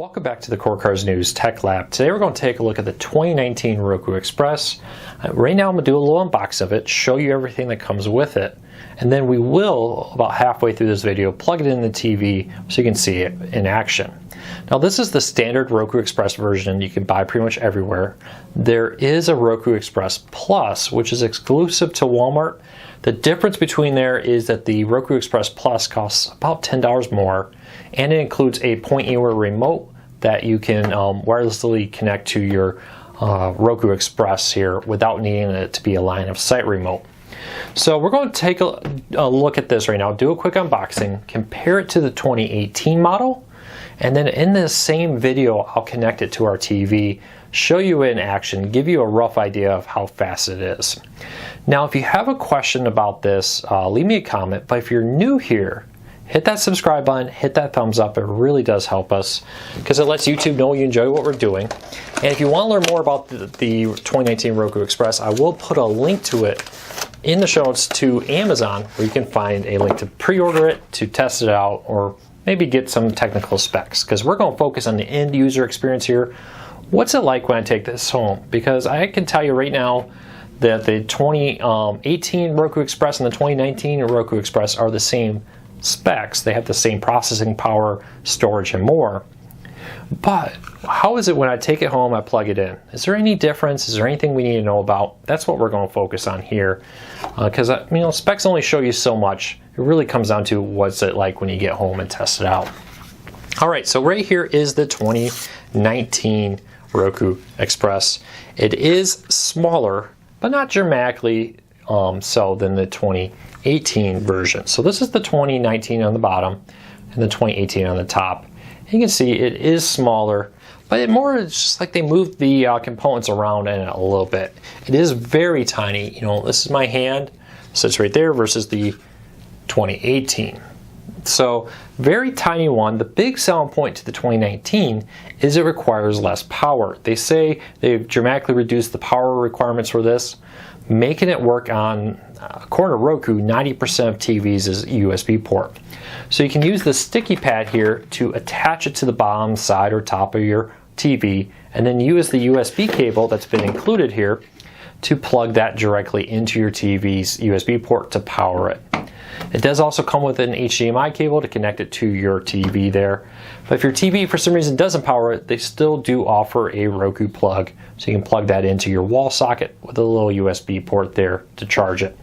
Welcome back to the Core Cars News Tech Lab. Today we're going to take a look at the 2019 Roku Express. Right now I'm going to do a little unbox of it, show you everything that comes with it, and then we will, about halfway through this video, plug it in the TV so you can see it in action. Now this is the standard Roku Express version you can buy pretty much everywhere. There is a Roku Express Plus, which is exclusive to Walmart. The difference between there is that the Roku Express Plus costs about $10 more, and it includes a point anywhere remote that you can wirelessly connect to your Roku Express here without needing it to be a line of sight remote. So we're going to take a look at this right now, do a quick unboxing, compare it to the 2018 model, and then in this same video I'll connect it to our TV, show you in action, give you a rough idea of how fast it is. Now if you have a question about this, leave me a comment, but if you're new here, hit that subscribe button, hit that thumbs up. It really does help us because it lets YouTube know you enjoy what we're doing. And if you want to learn more about the 2019 Roku Express, I will put a link to it in the show notes to Amazon, where you can find a link to pre-order it, to test it out, or maybe get some technical specs, because we're going to focus on the end user experience here. What's it like when I take this home? Because I can tell you right now that the 2018 Roku Express and the 2019 Roku Express are the same specs. They have the same processing power, storage, and more. But how is it when I take it home, I plug it in? Is there any difference? Is there anything we need to know about? That's what we're going to focus on here, because specs only show you so much. It really comes down to what's it like when you get home and test it out. All right, so right here is the 2019 Roku Express. It is smaller, but not dramatically so than the 2018 version. So this is the 2019 on the bottom and the 2018 on the top. You can see it is smaller, but it more is just like they moved the components around in it a little bit. It is very tiny. This is my hand, sits right there, versus the 2018. So very tiny one. The big selling point to the 2019 is it requires less power. They say they've dramatically reduced the power requirements for this, making it work on, according to Roku, 90% of TVs is USB port. So you can use the sticky pad here to attach it to the bottom, side, or top of your TV, and then use the USB cable that's been included here to plug that directly into your TV's USB port to power it. It does also come with an HDMI cable to connect it to your TV there. But if your TV for some reason doesn't power it, they still do offer a Roku plug, so you can plug that into your wall socket with a little USB port there to charge it.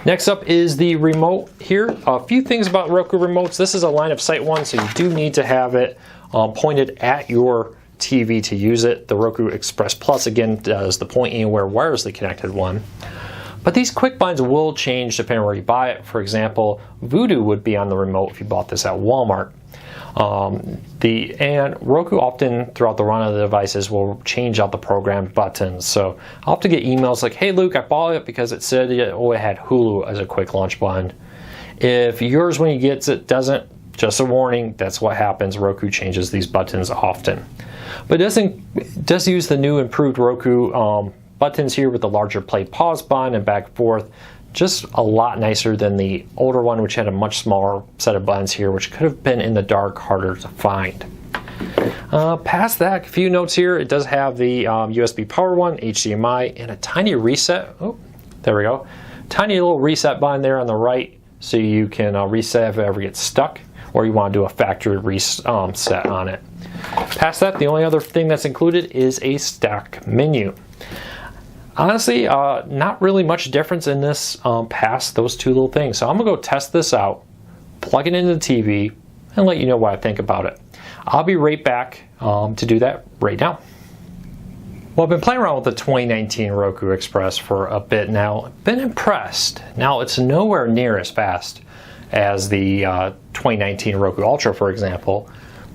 Next up is the remote here. A few things about Roku remotes. This is a line of sight one, so you do need to have it pointed at your TV to use it. The Roku Express Plus, again, does the point anywhere wirelessly connected one. But these quick binds will change depending on where you buy it. For example, Vudu would be on the remote if you bought this at Walmart. And Roku often throughout the run of the devices will change out the program buttons. So I'll have to get emails like, hey Luke, I bought it because it said it had Hulu as a quick launch button. If yours when you get it doesn't, just a warning, that's what happens. Roku changes these buttons often. But it does use the new improved Roku buttons here with the larger play pause button and back and forth. Just a lot nicer than the older one, which had a much smaller set of buttons here, which could have been in the dark, harder to find. Past that, a few notes here. It does have the USB power one, HDMI, and a tiny reset. Oh, there we go. Tiny little reset button there on the right, so you can reset if it ever gets stuck, or you want to do a factory reset on it. Past that, the only other thing that's included is a stock menu. Honestly, not really much difference in this past those two little things. So I'm going to go test this out, plug it into the TV, and let you know what I think about it. I'll be right back to do that right now. Well, I've been playing around with the 2019 Roku Express for a bit now. Been impressed. Now, it's nowhere near as fast as the 2019 Roku Ultra, for example.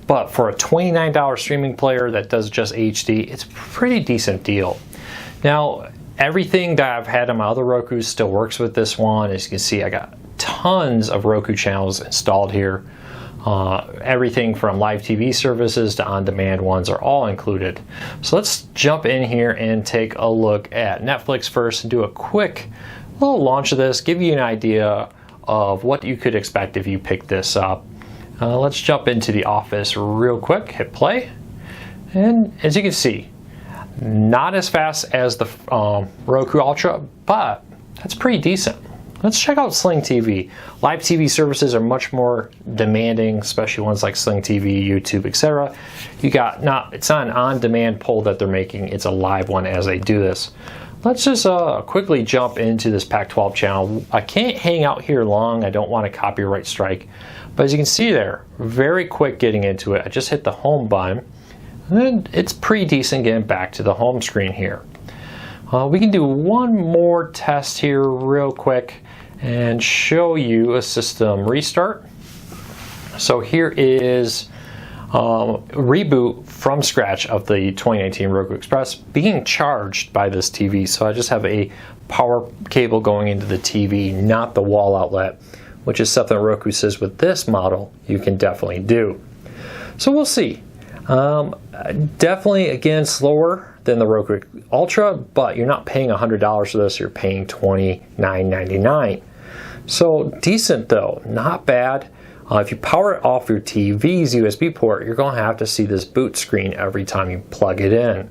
But for a $29 streaming player that does just HD, it's a pretty decent deal. Now, everything that I've had on my other Rokus still works with this one. As you can see, I got tons of Roku channels installed here. Everything from live TV services to on-demand ones are all included. So let's jump in here and take a look at Netflix first and do a quick little launch of this, give you an idea of what you could expect if you pick this up. Let's jump into the office real quick, hit play, and as you can see, not as fast as the Roku Ultra, but that's pretty decent. Let's check out Sling TV. Live TV services are much more demanding, especially ones like Sling TV, YouTube, etc. It's not an on-demand poll that they're making, it's a live one as they do this. Let's just quickly jump into this Pac-12 channel. I can't hang out here long, I don't want a copyright strike. But as you can see there, very quick getting into it. I just hit the home button, and it's pretty decent getting back to the home screen here. We can do one more test here real quick and show you a system restart. So here is reboot from scratch of the 2019 Roku Express being charged by this TV. So I just have a power cable going into the TV, not the wall outlet, which is something Roku says with this model you can definitely do. So we'll see. Definitely, again, slower than the Roku Ultra, but you're not paying $100 for this, you're paying $29.99. So decent though, not bad. If you power it off your TV's USB port, you're going to have to see this boot screen every time you plug it in,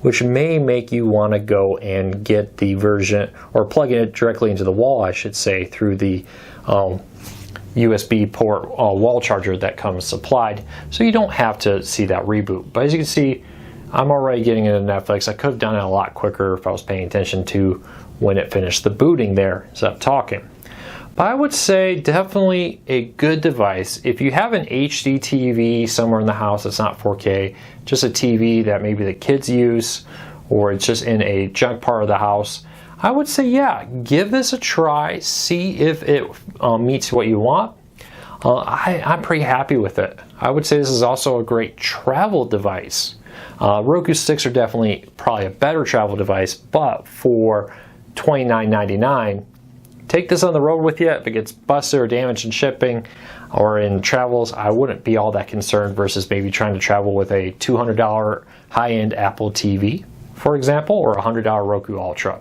which may make you want to go and get the version, or plug it directly into the wall, I should say, through the USB port wall charger that comes supplied, so you don't have to see that reboot. But as you can see, I'm already getting into Netflix. I could have done it a lot quicker if I was paying attention to when it finished the booting there instead of talking. But I would say definitely a good device. If you have an HD TV somewhere in the house that's not 4K, just a TV that maybe the kids use, or it's just in a junk part of the house, I would say, yeah, give this a try, see if it meets what you want. I'm pretty happy with it. I would say this is also a great travel device. Roku sticks are definitely probably a better travel device, but for $29.99, take this on the road with you. If it gets busted or damaged in shipping or in travels, I wouldn't be all that concerned versus maybe trying to travel with a $200 high-end Apple TV, for example, or a $100 Roku Ultra.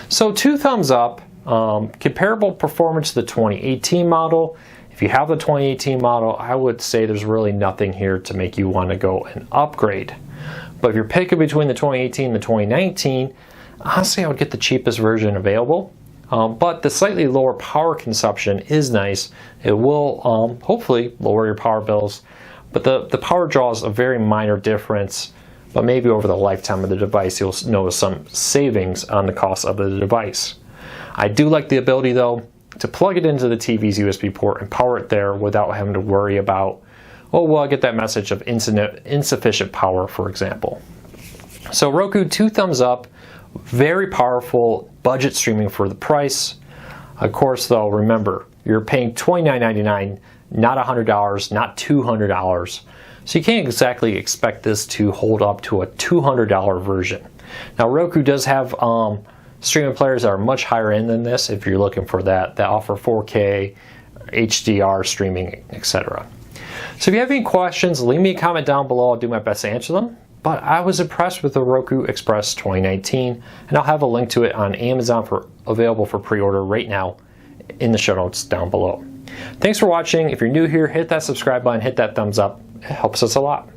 So 2 thumbs up. Comparable performance to the 2018 model. If you have the 2018 model, I would say there's really nothing here to make you want to go and upgrade. But if you're picking between the 2018 and the 2019, honestly, I would get the cheapest version available. But the slightly lower power consumption is nice. It will hopefully lower your power bills. But the power draw is a very minor difference. But maybe over the lifetime of the device, you'll notice some savings on the cost of the device. I do like the ability, though, to plug it into the TV's USB port and power it there without having to worry about, oh, well, I get that message of insufficient power, for example. So Roku, 2 thumbs up, very powerful budget streaming for the price. Of course, though, remember, you're paying $29.99, not $100, not $200. So you can't exactly expect this to hold up to a $200 version. Now, Roku does have streaming players that are much higher end than this if you're looking for that offer 4K, HDR streaming, etc. So if you have any questions, leave me a comment down below. I'll do my best to answer them. But I was impressed with the Roku Express 2019, and I'll have a link to it on Amazon available for pre-order right now in the show notes down below. Thanks for watching. If you're new here, hit that subscribe button, hit that thumbs up. It helps us a lot.